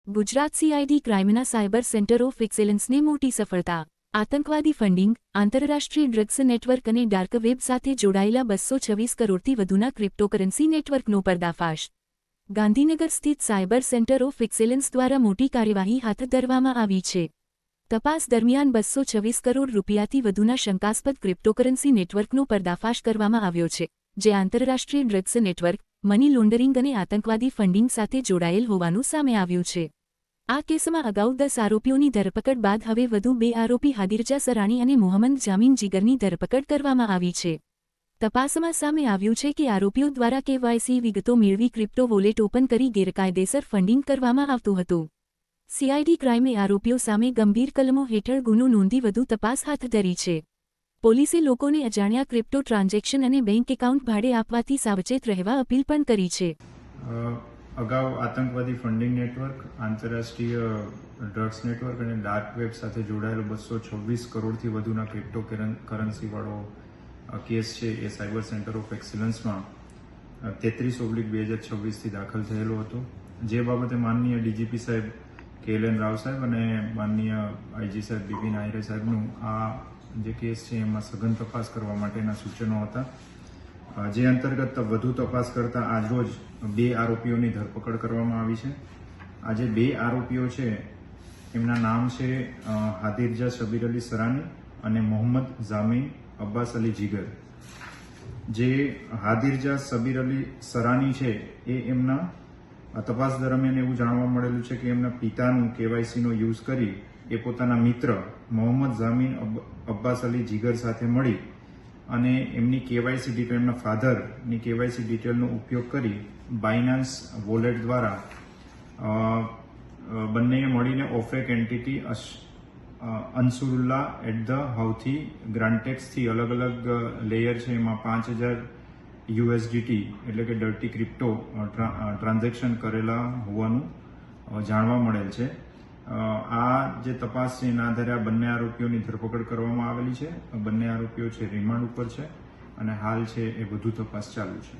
Gujarat CID ક્રાઇમના cyber centre of એક્સેલન્સને મોટી સફળતા. આતંકવાદી ફંડિંગ, આંતરરાષ્ટ્રીય ડ્રગ્સ નેટવર્ક અને ડાર્ક વેબ સાથે જોડાયેલા 226 કરોડથી વધુના ક્રિપ્ટોકરન્સી નેટવર્કનો પર્દાફાશ. ગાંધીનગર સ્થિત સાયબર સેન્ટર ઓફ એક્સેલન્સ દ્વારા મોટી કાર્યવાહી હાથ ધરવામાં આવી છે. તપાસ દરમિયાન 226 કરોડ રૂપિયાથી વધુના શંકાસ્પદ ક્રિપ્ટોકરન્સી નેટવર્કનો પર્દાફાશ કરવામાં આવ્યો છે, જે આંતરરાષ્ટ્રીય ડ્રગ્સ નેટવર્ક, મની લોન્ડરિંગ અને આતંકવાદી ફંડિંગ સાથે જોડાયેલ હોવાનું સામે આવ્યું છે. આ કેસમાં અગાઉ 10 આરોપીઓની ધરપકડ બાદ હવે વધુ 2 આરોપી હાદિરજા સરાણી અને મોહમ્મદ જામીન જીગરની ધરપકડ કરવામાં આવી છે. તપાસમાં સામે આવ્યું છે કે આરોપીઓ દ્વારા KYC વિગતો મેળવી ક્રિપ્ટો વોલેટ ઓપન કરી ગેરકાયદેસર ફંડિંગ કરવામાં આવતું હતું. CID ક્રાઇમે આરોપીઓ સામે ગંભીર કલમો હેઠળ ગુનો નોંધી વધુ તપાસ હાથ ધરી છે. પોલીસે લોકોને અજાણ્યા ક્રિપ્ટો ટ્રાન્ઝેક્શન અને બેંક એકાઉન્ટ ભાડે આપવાથી સાવચેત રહેવા અપીલ પણ કરી છે. અગાઉ આતંકવાદી ફંડિંગ નેટવર્ક, આંતરરાષ્ટ્રીય ડ્રગ્સ નેટવર્ક અને ડાર્ક વેબ સાથે જોડાયેલો 226 કરોડથી વધુના ક્રિપ્ટો કરન્સીવાળો કેસ છે એ સાયબર સેન્ટર ઓફ એક્સેલન્સમાં 33/2026થી દાખલ થયેલો હતો. જે બાબતે માનનીય DGP સાહેબ KLN રાવ સાહેબ અને માનનીય IG સાહેબ બિપિન આહિરે સાહેબનું આ જે કેસ છે એમાં સઘન તપાસ કરવા માટેના સૂચનો હતા. જે અંતર્ગત વધુ તપાસ કરતા આજરોજ 2 આરોપીઓની ધરપકડ કરવામાં આવી છે. આ જે 2 આરોપીઓ છે એમના નામ છે હાદિરજા શબીર અલી સરાની અને મોહમ્મદ જામીન અબ્બાસ અલી જીગર. જે હાદિરજા શબીર અલી સરાની છે એ એમના તપાસ દરમિયાન એવું જાણવા મળેલું છે કે એમના પિતાનું KYCનો યુઝ કરી એ પોતાના મિત્ર મોહમ્મદ જામીન અબ્બાસ અલી જીગર સાથે મળી અને એમની KYC ડિટેલ, એમના ફાધરની KYC ડિટેલનો ઉપયોગ કરી બાઇનાન્સ વોલેટ દ્વારા બંનેએ મળીને ઓફેક એન્ટિટી અન્સુરુલ્લાહ એટ ધ હૌથી ગ્રાન્ટેક્સથી અલગ અલગ લેયર છે એમાં 5000 USDT એટલે કે ડર્ટી ક્રિપ્ટો ટ્રાન્ઝેક્શન કરેલા હોવાનું જાણવા મળેલ છે. આ જે તપાસ છે એના આધારે આ બંને આરોપીઓની ધરપકડ કરવામાં આવેલી છે. બંને આરોપીઓ છે રિમાન્ડ ઉપર છે અને હાલ છે એ વધુ તપાસ ચાલુ છે.